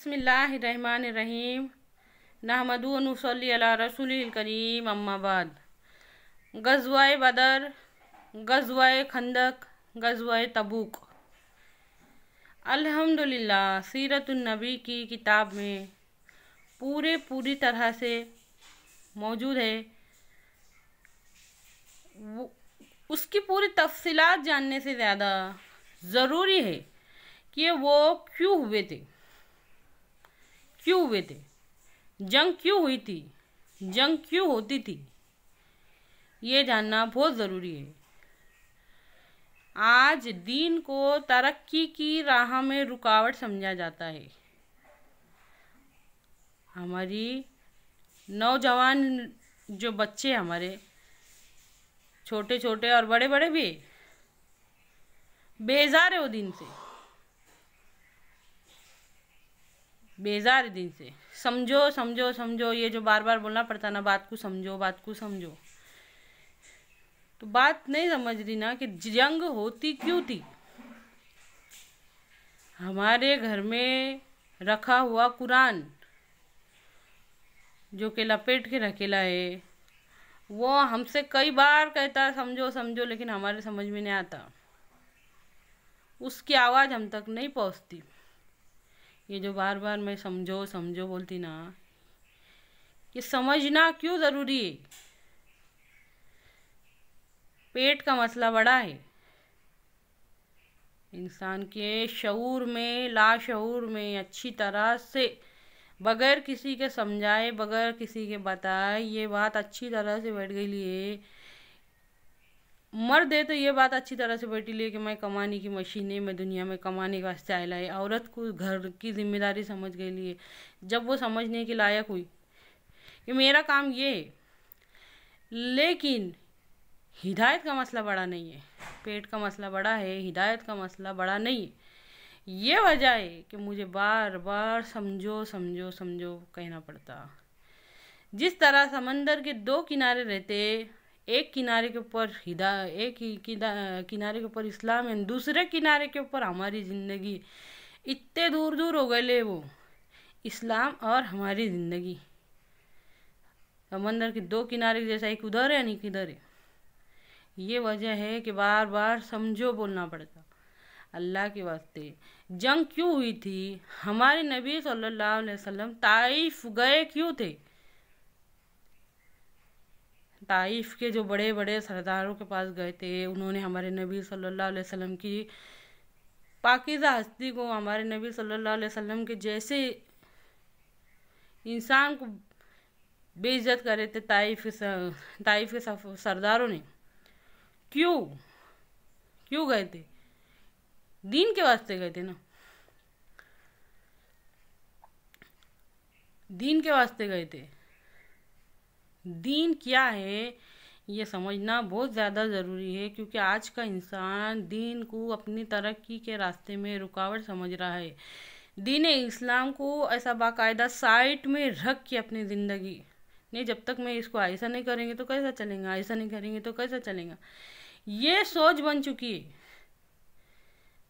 बिस्मिल्लाहिर्रहमानिर्रहीम। नहमदु व नुसल्ली अला रसूलिल करीम, अम्मा बाद। गज़वाए बदर, गज़वाए खंदक, गज़वाए तबूक। अल्हम्दुलिल्लाह, सीरतुन नबी की किताब में पूरी तरह से मौजूद है। उसकी पूरी तफसीलात जानने से ज़्यादा ज़रूरी है कि वो क्यों हुए थे, जंग क्यों हुई थी, जंग क्यों होती थी, ये जानना बहुत ज़रूरी है। आज दीन को तरक्की की राह में रुकावट समझा जाता है। हमारी नौजवान जो बच्चे, हमारे छोटे छोटे और बड़े बड़े भी बेजार है वो दिन से, बेजार दिन से। समझो समझो समझो, ये जो बार बार बोलना पड़ता ना, बात को समझो, बात को समझो। तो बात नहीं समझ रही ना कि जंग होती क्यों थी। हमारे घर में रखा हुआ कुरान जो कि लपेट के रखेला है, वो हमसे कई बार कहता है समझो समझो, लेकिन हमारे समझ में नहीं आता। उसकी आवाज़ हम तक नहीं पहुंचती। ये जो बार बार मैं समझो समझो बोलती ना, ये समझना क्यों ज़रूरी है। पेट का मसला बड़ा है। इंसान के शऊर में, लाशऊर में अच्छी तरह से, बगैर किसी के समझाए, बगैर किसी के बताए, ये बात अच्छी तरह से बैठ गई लिए। मर्द है तो ये बात अच्छी तरह से बैठी लिए कि मैं कमाने की मशीन है, मैं दुनिया में कमाने के वास्ते आयला है। औरत को घर की जिम्मेदारी समझ गई लिए। जब वो समझने के लायक हुई कि मेरा काम ये है, लेकिन हिदायत का मसला बड़ा नहीं है। पेट का मसला बड़ा है, हिदायत का मसला बड़ा नहीं है। ये वजह है कि मुझे बार बार समझो समझो समझो कहना पड़ता। जिस तरह समंदर के दो किनारे रहते, एक किनारे के ऊपर एक ही किनारे के ऊपर इस्लाम है, दूसरे किनारे के ऊपर हमारी ज़िंदगी। इतने दूर दूर हो गए वो इस्लाम और हमारी ज़िंदगी। समंदर के दो किनारे जैसा, एक उधर है, एक इधर है। ये वजह है कि बार बार समझो बोलना पड़ता। अल्लाह के वास्ते जंग क्यों हुई थी? हमारे नबी सल्लल्लाहु अलैहि वसल्लम ताइफ गए क्यों थे? ताइफ के जो बड़े बड़े सरदारों के पास गए थे, उन्होंने हमारे नबी सल्लल्लाहु अलैहि वसल्लम की पाकीज़ा हस्ती को, हमारे नबी सल्लल्लाहु अलैहि वसल्लम के जैसे इंसान को बेइज्जत करे थे। ताइफ के सरदारों ने क्यों गए थे? दीन के वास्ते गए थे ना, दीन के वास्ते गए थे। दीन क्या है ये समझना बहुत ज़्यादा ज़रूरी है, क्योंकि आज का इंसान दीन को अपनी तरक्की के रास्ते में रुकावट समझ रहा है। दीन इस्लाम को ऐसा बाकायदा साइट में रख के अपनी ज़िंदगी नहीं, जब तक मैं इसको ऐसा नहीं करेंगे तो कैसा चलेगा, ऐसा नहीं करेंगे तो कैसा चलेगा, ये सोच बन चुकी है।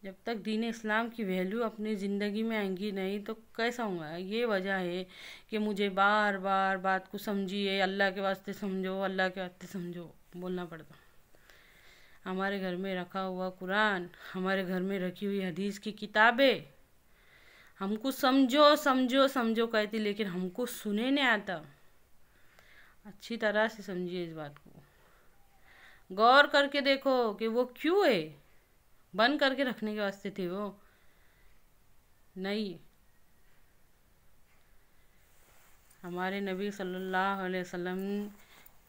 जब तक दीन इस्लाम की वैल्यू अपनी ज़िंदगी में आएंगी नहीं तो कैसा होगा। ये वजह है कि मुझे बार बार बात को समझिए, अल्लाह के वास्ते समझो, अल्लाह के वास्ते समझो बोलना पड़ता। हमारे घर में रखा हुआ कुरान, हमारे घर में रखी हुई हदीस की किताबें हमको समझो समझो समझो कहती, लेकिन हमको सुने नहीं आता। अच्छी तरह से समझिए इस बात को, गौर करके देखो कि वो क्यों है। बंद करके रखने के वास्ते थे वो नहीं। हमारे नबी सल्लल्लाहु अलैहि वसल्लम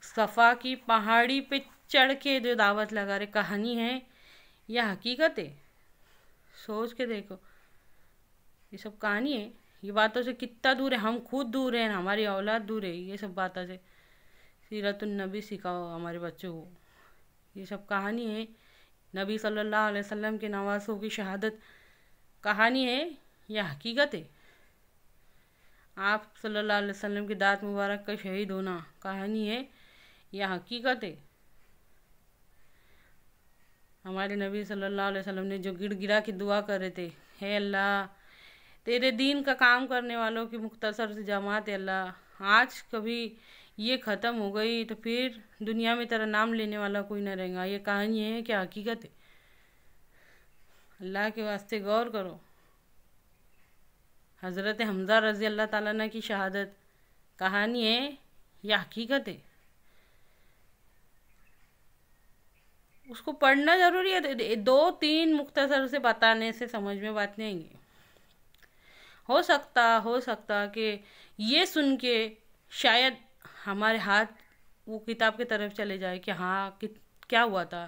सफ़ा की पहाड़ी पे चढ़ के जो दावत लगा रहे, कहानी है या हकीकत है? सोच के देखो, ये सब कहानी है। ये बातों से कितना दूर है, हम खुद दूर हैं, हमारी औलाद दूर है ये सब बातों से। सीरतुन नबी सिखाओ हमारे बच्चों को। ये सब कहानी है, नबी सल्लल्लाहु अलैहि वसल्लम के नवासों की शहादत कहानी है या हकीकत है? आप सल्लल्लाहु अलैहि वसल्लम के दांत मुबारक का शहीद होना कहानी है या हकीकत है? हमारे नबी सल्लल्लाहु अलैहि वसल्लम ने जो गिड़गिड़ा की दुआ कर रहे थे, हे अल्लाह तेरे दीन का काम करने वालों की मुख्तसर से जमात है अल्लाह। आज कभी ये ख़त्म हो गई तो फिर दुनिया में तेरा नाम लेने वाला कोई ना रहेगा। ये कहानी है क्या हकीकत है? अल्लाह के वास्ते गौर करो। हज़रत हमज़ा रज़ी अल्लाह ताला अन्हु की शहादत कहानी है या हकीकत है? उसको पढ़ना ज़रूरी है। 2-3 मुख्तसर से बताने से समझ में बात नहीं आएंगी। हो सकता कि ये सुन के शायद हमारे हाथ वो किताब की तरफ चले जाए कि हाँ क्या हुआ था,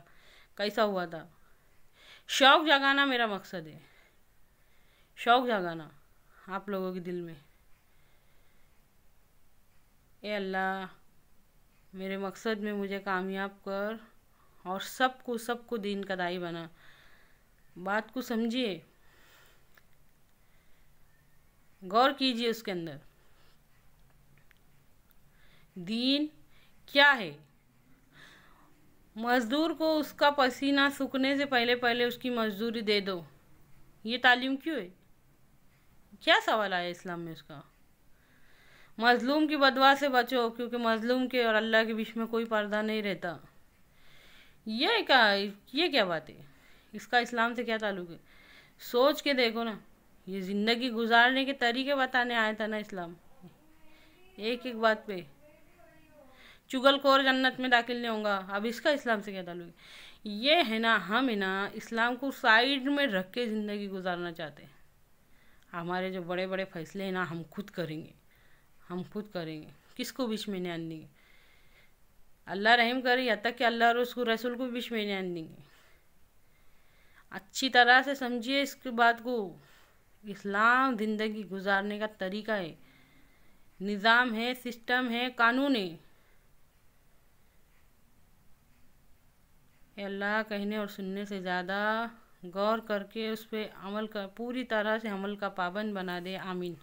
कैसा हुआ था। शौक़ जगाना मेरा मकसद है, शौक़ जगाना आप लोगों के दिल में। ए अल्लाह, मेरे मकसद में मुझे कामयाब कर और सबको दीन का दाई बना। बात को समझिए, गौर कीजिए उसके अंदर। दीन क्या है? मज़दूर को उसका पसीना सूखने से पहले पहले उसकी मजदूरी दे दो, ये तालीम क्यों है? क्या सवाल आया इस्लाम में उसका? मज़लूम की बदवा से बचो, क्योंकि मज़लूम के और अल्लाह के बीच में कोई पर्दा नहीं रहता। ये क्या बात है? इसका इस्लाम से क्या ताल्लुक़ है? सोच के देखो ना, ये ज़िंदगी गुजारने के तरीके बताने आया था ना इस्लाम। एक एक बात पे चुगलखोर जन्नत में दाखिल नहीं होगा, अब इसका इस्लाम से क्या ताल्लुक़ है? ये है ना, हम है ना इस्लाम को साइड में रख के ज़िंदगी गुजारना चाहते हैं। हमारे जो बड़े बड़े फैसले हैं ना, हम खुद करेंगे, किसको बीच में नहीं आने देंगे। अल्लाह रहम करे, या तक कि अल्लाह और उसको रसूल को बीच में नहीं आने देंगे। अच्छी तरह से समझिए इसकी बात को। इस्लाम ज़िंदगी गुजारने का तरीका है, निज़ाम है, सिस्टम है, कानून है। अल्लाह कहने और सुनने से ज़्यादा गौर करके उस पर अमल कर, पूरी तरह से अमल का पाबंद बना दे। आमीन।